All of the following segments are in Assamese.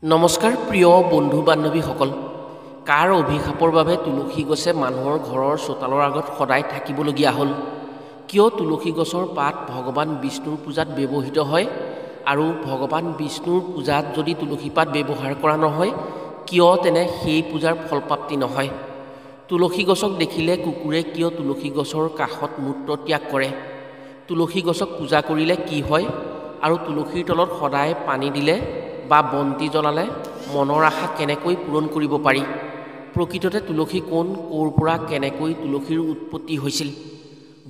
নমস্কাৰ প্ৰিয় বন্ধু বান্ধৱীসকল। কাৰ অভিশাপৰ বাবে তুলসী গছে মানুহৰ ঘৰৰ চোতালৰ আগত সদায় থাকিবলগীয়া হ'ল? কিয় তুলসী গছৰ পাত ভগৱান বিষ্ণুৰ পূজাত ব্যৱহৃত হয় আৰু ভগৱান বিষ্ণুৰ পূজাত যদি তুলসী পাত ব্যৱহাৰ কৰা নহয়, কিয় তেনে সেই পূজাৰ ফলপ্ৰাপ্তি নহয়? তুলসী গছক দেখিলে কুকুৰে কিয় তুলসী গছৰ কাষত মূত্ৰ ত্যাগ কৰে? তুলসী গছক পূজা কৰিলে কি হয় আৰু তুলসীৰ তলত সদায় পানী দিলে বা বন্তি জ্বলালে মনৰ আশা কেনেকৈ পূৰণ কৰিব পাৰি? প্ৰকৃততে তুলসী কোন, ক'ৰ পৰা কেনেকৈ তুলসীৰ উৎপত্তি হৈছিল?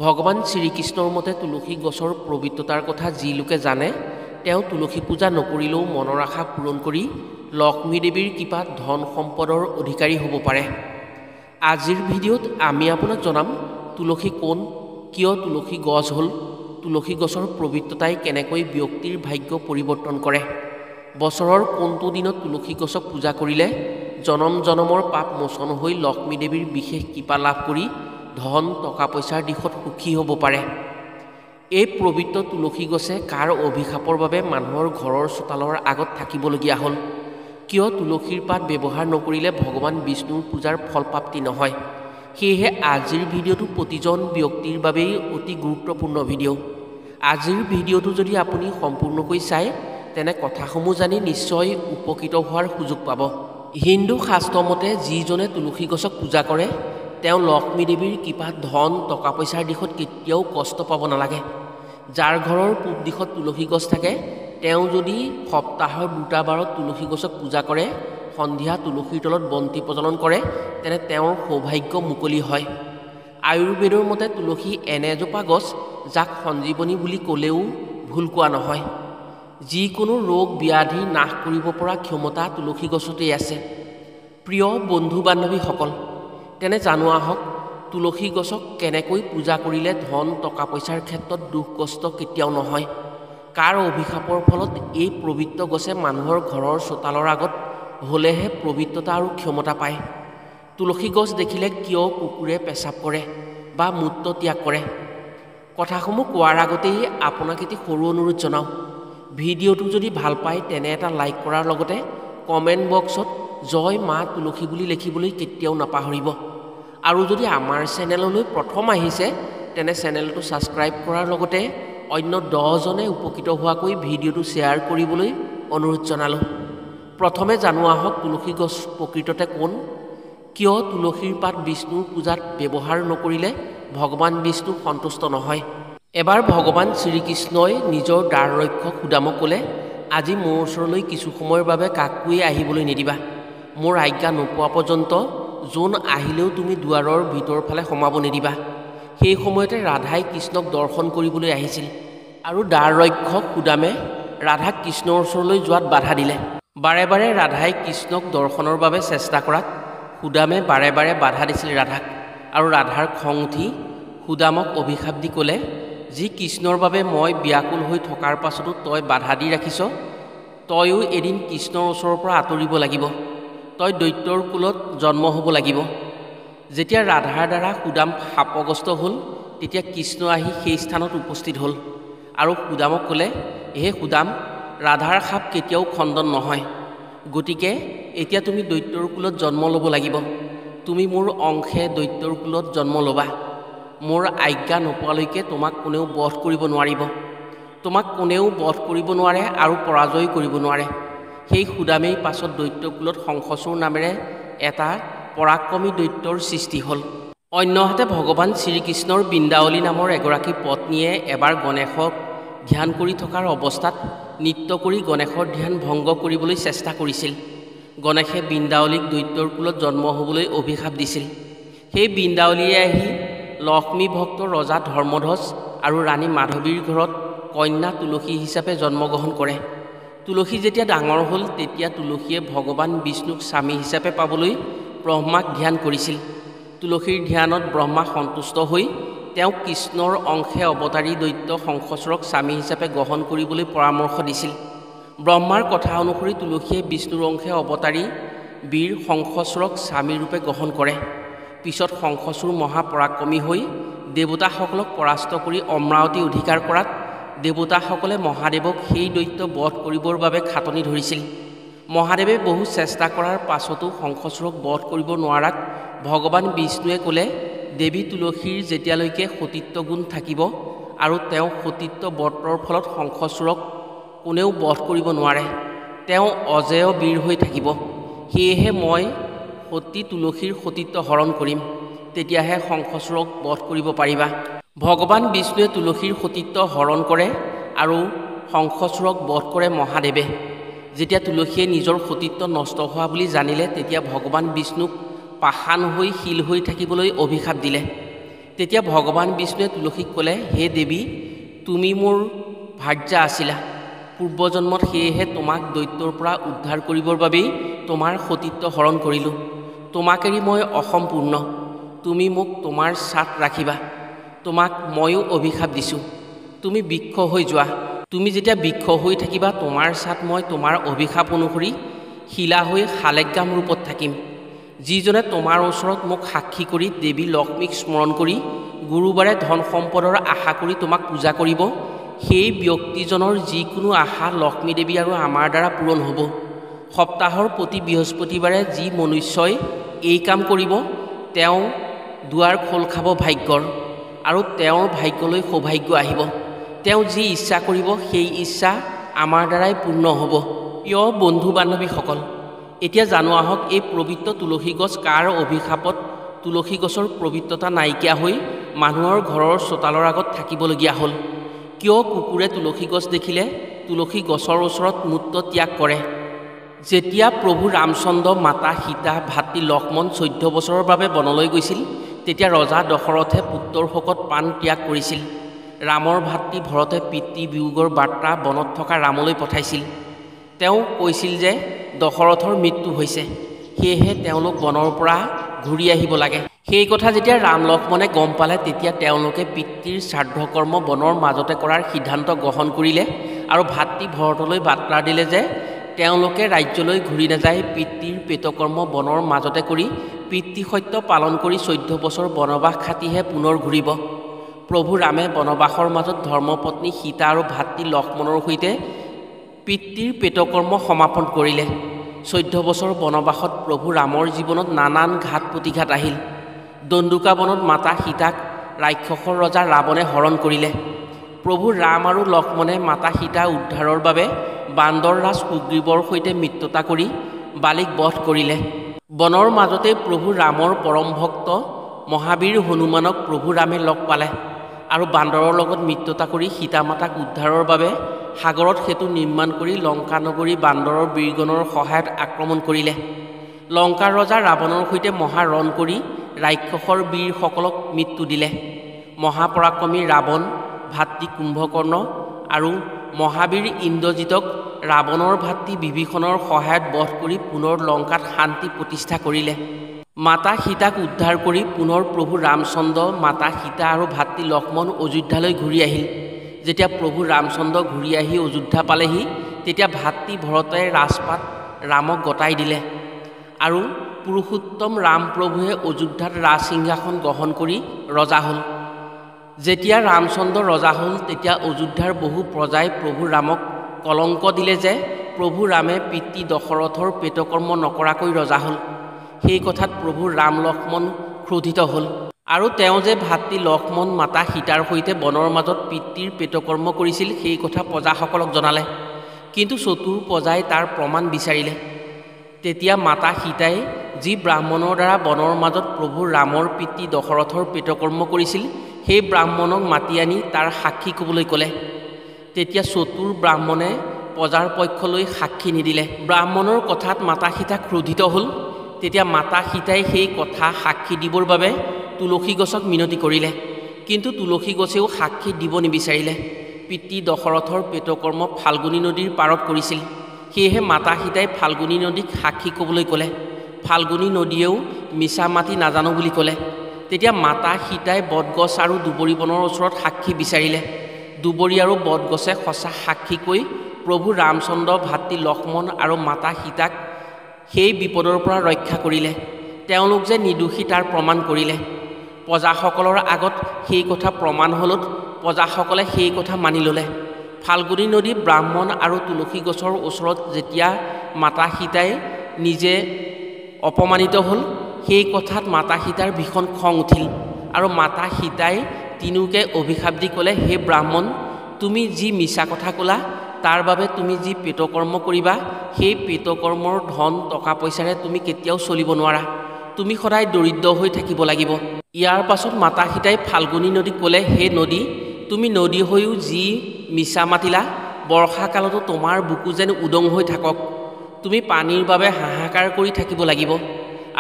ভগৱান শ্ৰীকৃষ্ণৰ মতে তুলসী গছৰ পবিত্ৰতাৰ কথা যি লোকে জানে তেওঁ তুলসী পূজা নকৰিলেও মনৰ আশা পূৰণ কৰি লক্ষ্মী দেৱীৰ কৃপাত ধন সম্পদৰ অধিকাৰী হ'ব পাৰে। আজিৰ ভিডিঅ'ত আমি আপোনাক জনাম তুলসী কোন, কিয় তুলসী গছ হ'ল, তুলসী গছৰ পবিত্ৰতাই কেনেকৈ ব্যক্তিৰ ভাগ্য পৰিৱৰ্তন কৰে, বছৰৰ কোনটো দিনত তুলসী গছক পূজা কৰিলে জনম জনমৰ পাপ মোচন হৈ লক্ষ্মী দেৱীৰ বিশেষ কৃপা লাভ কৰি ধন টকা পইচাৰ দিশত সুখী হ'ব পাৰে। এই পবিত্ৰ তুলসী গছে কাৰ অভিশাপৰ বাবে মানুহৰ ঘৰৰ চোতালৰ আগত থাকিবলগীয়া হ'ল? কিয় তুলসীৰ পাত ব্যৱহাৰ নকৰিলে ভগৱান বিষ্ণুৰ পূজাৰ ফলপ্ৰাপ্তি নহয়? সেয়েহে আজিৰ ভিডিঅ'টো প্ৰতিজন ব্যক্তিৰ বাবেই অতি গুৰুত্বপূৰ্ণ ভিডিঅ'। আজিৰ ভিডিঅ'টো যদি আপুনি সম্পূৰ্ণকৈ চায় তেনে কথাসমূহ জানি নিশ্চয় উপকৃত হোৱাৰ সুযোগ পাব। হিন্দু শাস্ত্ৰ মতে যিজনে তুলসী গছক পূজা কৰে তেওঁ লক্ষ্মী দেৱীৰ কৃপাত ধন টকা পইচাৰ দিশত কেতিয়াও কষ্ট পাব নালাগে। যাৰ ঘৰৰ পূব দিশত তুলসী গছ থাকে তেওঁ যদি সপ্তাহৰ 2টা বাৰত তুলসী গছক পূজা কৰে, সন্ধিয়া তুলসীৰ তলত বন্তি প্ৰজ্বলন কৰে, তেনে তেওঁৰ সৌভাগ্য মুকলি হয়। আয়ুৰ্বেদৰ মতে তুলসী এনে এজোপা গছ যাক সঞ্জীৱনী বুলি ক'লেও ভুল কোৱা নহয়। যিকোনো ৰোগ ব্যাধি নাশ কৰিব পৰা ক্ষমতা তুলসী গছতেই আছে। প্ৰিয় বন্ধু বান্ধৱীসকল, তেনে জানো আহক তুলসী গছক কেনেকৈ পূজা কৰিলে ধন টকা পইচাৰ ক্ষেত্ৰত দুখ কষ্ট কেতিয়াও নহয়। কাৰ অভিশাপৰ ফলত এই পবিত্ৰ গছে মানুহৰ ঘৰৰ চোতালৰ আগত হ'লেহে পবিত্ৰতা আৰু ক্ষমতা পায়? তুলসী গছ দেখিলে কিয় কুকুৰে পেচাব কৰে বা মূত্ৰ ত্যাগ কৰে? কথাসমূহ কোৱাৰ আগতেই আপোনাক এটি সৰু অনুৰোধ জনাওঁ। ভিডিঅ'টো যদি ভাল পায় তেনে এটা লাইক কৰাৰ লগতে কমেণ্ট বক্সত জয় মা তুলসী বুলি লিখিবলৈ কেতিয়াও নাপাহৰিব। আৰু যদি আমাৰ চেনেললৈ প্ৰথম আহিছে তেনে চেনেলটো ছাবস্ক্ৰাইব কৰাৰ লগতে অন্য 10জনে উপকৃত হোৱাকৈ ভিডিঅ'টো শ্বেয়াৰ কৰিবলৈ অনুৰোধ জনালোঁ। প্ৰথমে জানো আহক তুলসী গছ প্ৰকৃততে কোন, কিয় তুলসীৰ পাত বিষ্ণুৰ পূজাত ব্যৱহাৰ নকৰিলে ভগৱান বিষ্ণু সন্তুষ্ট নহয়। এবাৰ ভগৱান শ্ৰীকৃষ্ণই নিজৰ দ্বাৰ ৰক্ষক সুদামক ক'লে, আজি মোৰ ওচৰলৈ কিছু সময়ৰ বাবে কাকোৱে আহিবলৈ নিদিবা। মোৰ আজ্ঞা নোপোৱা পৰ্যন্ত যোন আহিলেও তুমি দুৱাৰৰ ভিতৰ ফালে সোমাব নিদিবা। সেই সময়তে ৰাধাই কৃষ্ণক দৰ্শন কৰিবলৈ আহিছিল আৰু দ্বাৰ ৰক্ষক সুদামে ৰাধাক কৃষ্ণৰ ওচৰলৈ যোৱাত বাধা দিলে। বাৰে বাৰে ৰাধাই কৃষ্ণক দৰ্শনৰ বাবে চেষ্টা কৰাত সুদামে বাৰে বাৰে বাধা দিছিল ৰাধাক, আৰু ৰাধাৰ খং উঠি সুদামক অভিশাপ দি ক'লে, যি কৃষ্ণৰ বাবে মই ব্যাকুল হৈ থকাৰ পাছতো তই বাধা দি ৰাখিছ, তয়ো এদিন কৃষ্ণৰ ওচৰৰ পৰা আঁতৰিব লাগিব, তই দৈত্যৰ কুলত জন্ম হ'ব লাগিব। যেতিয়া ৰাধাৰ দ্বাৰা সুদাম শাপগ্ৰস্ত হ'ল তেতিয়া কৃষ্ণ আহি সেই স্থানত উপস্থিত হ'ল আৰু সুদামক ক'লে, হে সুদাম, ৰাধাৰ শাপ কেতিয়াও খণ্ডন নহয়, গতিকে এতিয়া তুমি দৈত্যৰ কুলত জন্ম ল'ব লাগিব। তুমি মোৰ অংশে দৈত্যৰ কুলত জন্ম ল'বা। মোৰ আজ্ঞা নোপোৱালৈকে তোমাক কোনেও বধ কৰিব নোৱাৰিব। তোমাক কোনেও বধ কৰিব নোৱাৰে আৰু পৰাজয় কৰিব নোৱাৰে। সেই সুদামেই পাছত দৈত্যকুলত শংখচূড় নামেৰে এটা পৰাক্ৰমী দৈত্যৰ সৃষ্টি হ'ল। অন্যহাতে ভগৱান শ্ৰীকৃষ্ণৰ বৃন্দাৱলী নামৰ এগৰাকী পত্নীয়ে এবাৰ গণেশক ধ্যান কৰি থকাৰ অৱস্থাত নৃত্য কৰি গণেশৰ ধ্যান ভংগ কৰিবলৈ চেষ্টা কৰিছিল। গণেশে বৃন্দাৱলীক দৈত্যৰ কুলত জন্ম হ'বলৈ অভিশাপ দিছিল। সেই বৃন্দাৱলীয়ে আহি লক্ষ্মী ভক্ত ৰজা ধৰ্মধ্বজ আৰু ৰাণী মাধৱীৰ ঘৰত কন্যা তুলসী হিচাপে জন্মগ্ৰহণ কৰে। তুলসী যেতিয়া ডাঙৰ হ'ল তেতিয়া তুলসীয়ে ভগৱান বিষ্ণুক স্বামী হিচাপে পাবলৈ ব্ৰহ্মাক ধ্যান কৰিছিল। তুলসীৰ ধ্যানত ব্ৰহ্মা সন্তুষ্ট হৈ তেওঁক কৃষ্ণৰ অংশে অৱতাৰী দৈত্য শংখচূড়ক স্বামী হিচাপে গ্ৰহণ কৰিবলৈ পৰামৰ্শ দিছিল। ব্ৰহ্মাৰ কথা অনুসৰি তুলসীয়ে বিষ্ণুৰ অংশে অৱতাৰী বীৰ শংখচূড়ক স্বামীৰূপে গ্ৰহণ কৰে। পিছত শংখচূড় মহাপৰাক্ৰমী হৈ দেৱতাসকলক পৰাস্ত কৰি অমৰাৱতী অধিকাৰ কৰাত দেৱতাসকলে মহাদেৱক সেই দৈত্য বধ কৰিবৰ বাবে খাটনি ধৰিছিল। মহাদেৱে বহু চেষ্টা কৰাৰ পাছতো শংখচূড়ক বধ কৰিব নোৱাৰাত ভগৱান বিষ্ণুৱে ক'লে, দেৱী তুলসীৰ যেতিয়ালৈকে সতীত্ব গুণ থাকিব আৰু তেওঁ সতীত্ব বৰ্তৰ ফলত শংখচূড়ক কোনেও বধ কৰিব নোৱাৰে, তেওঁ অজেয় বীৰ হৈ থাকিব। সেয়েহে মই সতী তুলসীৰ সতীত্ব হৰণ কৰিম, তেতিয়াহে শংখচূড়ক বধ কৰিব পাৰিবা। ভগৱান বিষ্ণুৱে তুলসীৰ সতীত্ব হৰণ কৰে আৰু শংখচূড়ক বধ কৰে মহাদেৱে। যেতিয়া তুলসীয়ে নিজৰ সতীত্ব নষ্ট হোৱা বুলি জানিলে, তেতিয়া ভগৱান বিষ্ণুক পাষাণ হৈ শিল হৈ থাকিবলৈ অভিশাপ দিলে। তেতিয়া ভগৱান বিষ্ণুৱে তুলসীক ক'লে, হে দেৱী, তুমি মোৰ ভাৰ্যা আছিলা পূৰ্বজন্মত, সেয়েহে তোমাক দৈত্যৰ পৰা উদ্ধাৰ কৰিবৰ বাবেই তোমাৰ সতীত্ব হৰণ কৰিলোঁ। তোমাক এৰি মই অসম্পূৰ্ণ, তুমি মোক তোমাৰ ছাট ৰাখিবা। তোমাক ময়ো অভিশাপ দিছোঁ, তুমি বৃক্ষ হৈ যোৱা। তুমি যেতিয়া বৃক্ষ হৈ থাকিবা, তোমাৰ ছাট মই তোমাৰ অভিশাপ অনুসৰি শিলা হৈ শালেগ্ৰাম ৰূপত থাকিম। যিজনে তোমাৰ ওচৰত মোক সাক্ষী কৰি দেৱী লক্ষ্মীক স্মৰণ কৰি গুৰুবাৰে ধন সম্পদৰ আশা কৰি তোমাক পূজা কৰিব, সেই ব্যক্তিজনৰ যিকোনো আশা লক্ষ্মী দেৱী আৰু আমাৰ দ্বাৰা পূৰণ হ'ব। সপ্তাহৰ প্ৰতি বৃহস্পতিবাৰে যি মনুষ্যই এই কাম কৰিব, তেওঁ দুৱাৰ খোল খাব ভাগ্যৰ, আৰু তেওঁৰ ভাগ্যলৈ সৌভাগ্য আহিব। তেওঁ যি ইচ্ছা কৰিব, সেই ইচ্ছা আমাৰ দ্বাৰাই পূৰ্ণ হ'ব। প্ৰিয় বন্ধু বান্ধৱীসকল, এতিয়া জানো আহক, এই পবিত্ৰ তুলসী গছ কাৰ অভিশাপত তুলসী গছৰ পবিত্ৰতা নাইকিয়া হৈ মানুহৰ ঘৰৰ চোতালৰ আগত থাকিবলগীয়া হ'ল। কিয় কুকুৰে তুলসী গছ দেখিলে তুলসী গছৰ ওচৰত মূত্ৰ ত্যাগ কৰে? যেতিয়া প্ৰভু ৰামচন্দ্ৰ, মাতা সীতা, ভাতৃ লক্ষ্মণ 14 বছৰৰ বাবে বনলৈ গৈছিল, তেতিয়া ৰজা দশৰথে পুত্ৰৰ শোকত প্ৰাণ ত্যাগ কৰিছিল। ৰামৰ ভাতৃ ভৰতে পিতৃ বিয়োগৰ বাৰ্তা বনত থকা ৰামলৈ পঠাইছিল। তেওঁ কৈছিল যে দশৰথৰ মৃত্যু হৈছে, সেয়েহে তেওঁলোক বনৰ পৰা ঘূৰি আহিব লাগে। সেই কথা যেতিয়া ৰাম লক্ষ্মণে গম পালে, তেতিয়া তেওঁলোকে পিতৃৰ শ্ৰাদ্ধকৰ্ম বনৰ মাজতে কৰাৰ সিদ্ধান্ত গ্ৰহণ কৰিলে আৰু ভাতৃ ভৰতলৈ বাৰ্তা দিলে যে তেওঁলোকে ৰাজ্যলৈ ঘূৰি নাযায়, পিতৃৰ পেটকৰ্ম বনৰ মাজতে কৰি পিতৃসত্য পালন কৰি 14 বছৰ বনবাস খাটিহে পুনৰ ঘূৰিব। প্ৰভু ৰামে বনবাসৰ মাজত ধৰ্মপত্নী সীতা আৰু ভাতৃ লক্ষ্মণৰ সৈতে পিতৃৰ পেটকৰ্ম সমাপন কৰিলে। 14 বছৰ বনবাসত প্ৰভু ৰামৰ জীৱনত নানান ঘাত প্ৰতিঘাত আহিল। দণ্ডুকা বনত মাতা সীতাক ৰাক্ষসৰ ৰজা ৰাৱণে হৰণ কৰিলে। প্ৰভু ৰাম আৰু লক্ষ্মণে মাতা সীতা উদ্ধাৰৰ বাবে বান্দৰ ৰাজ সুগ্ৰীৱৰ সৈতে মিত্ৰতা কৰি বালিক বধ কৰিলে। বনৰ মাজতে প্ৰভু ৰামৰ পৰম ভক্ত মহাবীৰ হনুমানক প্ৰভু ৰামে লগ পালে আৰু বান্দৰৰ লগত মিত্ৰতা কৰি সীতা মাতাক উদ্ধাৰৰ বাবে সাগৰত সেতু নিৰ্মাণ কৰি লংকা নগৰী বান্দৰৰ বীৰগণৰ সহায়ত আক্ৰমণ কৰিলে। লংকাৰ ৰজা ৰাৱণৰ সৈতে মহাৰণ কৰি ৰাক্ষসৰ বীৰসকলক মৃত্যু দিলে। মহাপৰাক্ৰমী ৰাৱণ, ভাতৃ কুম্ভকৰ্ণ আৰু মহাবীৰ ইন্দ্ৰজিতক ৰাৱণৰ ভাতৃ বিভীষণৰ সহায়ত বধ কৰি পুনৰ লংকাত শান্তি প্ৰতিষ্ঠা কৰিলে। মাতা সীতাক উদ্ধাৰ কৰি পুনৰ প্ৰভু ৰামচন্দ্ৰ, মাতা সীতা আৰু ভাতৃ লক্ষ্মণ অযোধ্যালৈ ঘূৰি আহিল। যেতিয়া প্ৰভু ৰামচন্দ্ৰ ঘূৰি আহি অযোধ্যা পালেহি, তেতিয়া ভাতৃ ভৰতে ৰাজপাট ৰামক গতাই দিলে আৰু পুৰুষোত্তম ৰাম প্ৰভুৱে অযোধ্যাত ৰাজসিংহাসন গ্ৰহণ কৰি ৰজা হ'ল। যেতিয়া ৰামচন্দ্ৰ ৰজা হ'ল, তেতিয়া অযোধ্যাৰ বহু প্ৰজাই প্ৰভু ৰামক কলংক দিলে যে প্ৰভু ৰামে পিতৃ দশৰথৰ পেটকৰ্ম নকৰাকৈ ৰজা হ'ল। সেই কথাত প্ৰভু ৰাম লক্ষ্মণ ক্ৰোধিত হ'ল আৰু তেওঁ যে ভাতৃ লক্ষ্মণ, মাতা সীতাৰ সৈতে বনৰ মাজত পিতৃৰ পেটকৰ্ম কৰিছিল, সেই কথা প্ৰজাসকলক জনালে। কিন্তু চতুৰ প্ৰজাই তাৰ প্ৰমাণ বিচাৰিলে। তেতিয়া মাতা সীতাই যি ব্ৰাহ্মণৰ দ্বাৰা বনৰ মাজত প্ৰভু ৰামৰ পিতৃ দশৰথৰ পেটকৰ্ম কৰিছিল, সেই ব্ৰাহ্মণক মাতি আনি তাৰ সাক্ষী ক'বলৈ ক'লে। তেতিয়া চতুৰ ব্ৰাহ্মণে প্ৰজাৰ পক্ষলৈ সাক্ষী নিদিলে। ব্ৰাহ্মণৰ কথাত মাতা সীতা ক্ৰোধিত হ'ল। তেতিয়া মাতা সীতাই সেই কথা সাক্ষী দিবৰ বাবে তুলসী গছক মিনতি কৰিলে, কিন্তু তুলসী গছেও সাক্ষী দিব নিবিচাৰিলে। পিতৃ দশৰথৰ পেটকৰ্ম ফাল্গুনী নদীৰ পাৰত কৰিছিল, সেয়েহে মাতা সীতাই ফাল্গুনী নদীক সাক্ষী ক'বলৈ ক'লে। ফাল্গুনী নদীয়েও মিছা মাতি নাজানো বুলি ক'লে। তেতিয়া মাতা সীতাই বটগছ আৰু দুবৰি বনৰ ওচৰত সাক্ষী বিচাৰিলে। দুবৰি আৰু বটগছে সঁচা সাক্ষী কৈ প্ৰভু ৰামচন্দ্ৰ, ভাতৃ লক্ষ্মণ আৰু মাতা সীতাক সেই বিপদৰ পৰা ৰক্ষা কৰিলে। তেওঁলোক যে নিৰ্দোষী তাৰ প্ৰমাণ কৰিলে। প্ৰজাসকলৰ আগত সেই কথা প্ৰমাণ হ'লত প্ৰজাসকলে সেই কথা মানি ল'লে। ফাল্গুনী নদী ব্ৰাহ্মণ আৰু তুলসী গছৰ ওচৰত যেতিয়া মাতা সীতাই নিজে অপমানিত হ'ল। সেই কথাত মাতা সীতাৰ ভীষণ খং উঠিল আৰু মাতা সীতাই তিনুকে অভিশাপ দি ক'লে, হে ব্ৰাহ্মণ, তুমি যি মিছা কথা ক'লা তাৰ বাবে তুমি যি পেটকৰ্ম কৰিবা সেই পেটকৰ্মৰ ধন টকা পইচাৰে তুমি কেতিয়াও চলিব নোৱাৰা। তুমি সদায় দৰিদ্ৰ হৈ থাকিব লাগিব। ইয়াৰ পাছত মাতা সীতাই ফাল্গুনী নদীক ক'লে, হে নদী, তুমি নদী হৈও যি মিছা মাতিলা, বৰ্ষাকালতো তোমাৰ বুকু যেন উদং হৈ থাকক। তুমি পানীৰ বাবে হাহাকাৰ কৰি থাকিব লাগিব।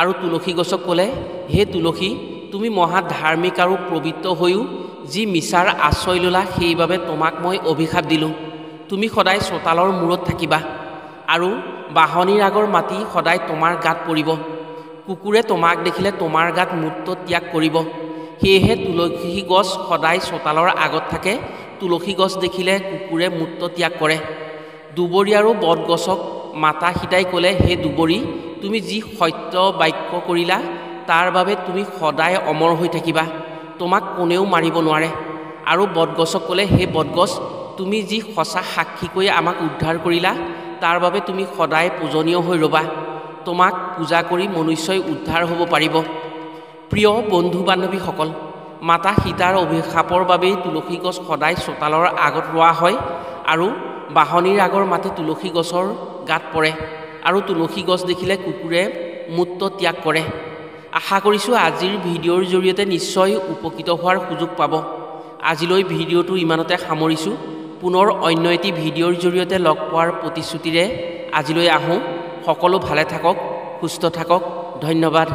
আৰু তুলসী গছক ক'লে, হে তুলসী, তুমি মহা ধাৰ্মিক আৰু পবিত্ৰ হৈও যি মিছাৰ আশ্ৰয় ল'লা সেইবাবে তোমাক মই অভিশাপ দিলোঁ। তুমি সদায় চোতালৰ মূৰত থাকিবা আৰু বাঢ়নীৰ আগৰ মাটি সদায় তোমাৰ গাত পৰিব। কুকুৰে তোমাক দেখিলে তোমাৰ গাত মূত্ৰ ত্যাগ কৰিব। সেয়েহে তুলসী গছ সদায় চোতালৰ আগত থাকে। তুলসী গছ দেখিলে কুকুৰে মূত্ৰ ত্যাগ কৰে। দুবৰি আৰু বটগছক মাতা সীতাই ক'লে, হে দুবৰি, তুমি যি সত্য বাক্য কৰিলা তাৰ বাবে তুমি সদায় অমৰ হৈ থাকিবা। তোমাক কোনেও মাৰিব নোৱাৰে। আৰু বটগছক ক'লে, হে বটগছ, তুমি যি সঁচা সাক্ষী কৈ আমাক উদ্ধাৰ কৰিলা তাৰ বাবে তুমি সদায় পূজনীয় হৈ ৰ'বা। তোমাক পূজা কৰি মনুষ্যই উদ্ধাৰ হ'ব পাৰিব। প্ৰিয় বন্ধু বান্ধৱীসকল, মাতা সীতাৰ অভিশাপৰ বাবেই তুলসী গছ সদায় চোতালৰ আগত ৰোৱা হয় আৰু বাঢ়নীৰ আগৰ মাটি তুলসী গছৰ গাত পৰে আৰু তুলসী গছ দেখিলে কুকুৰে মূত্ৰ ত্যাগ কৰে। আশা কৰিছোঁ আজিৰ ভিডিঅ'ৰ জৰিয়তে নিশ্চয় উপকৃত হোৱাৰ সুযোগ পাব। আজিলৈ ভিডিঅ'টো ইমানতে সামৰিছোঁ। পুনৰ অন্য এটি ভিডিঅ'ৰ জৰিয়তে লগ পোৱাৰ প্ৰতিশ্ৰুতিৰে আজিলৈ আহোঁ। সকলো ভালে থাকক, সুস্থ থাকক। ধন্যবাদ।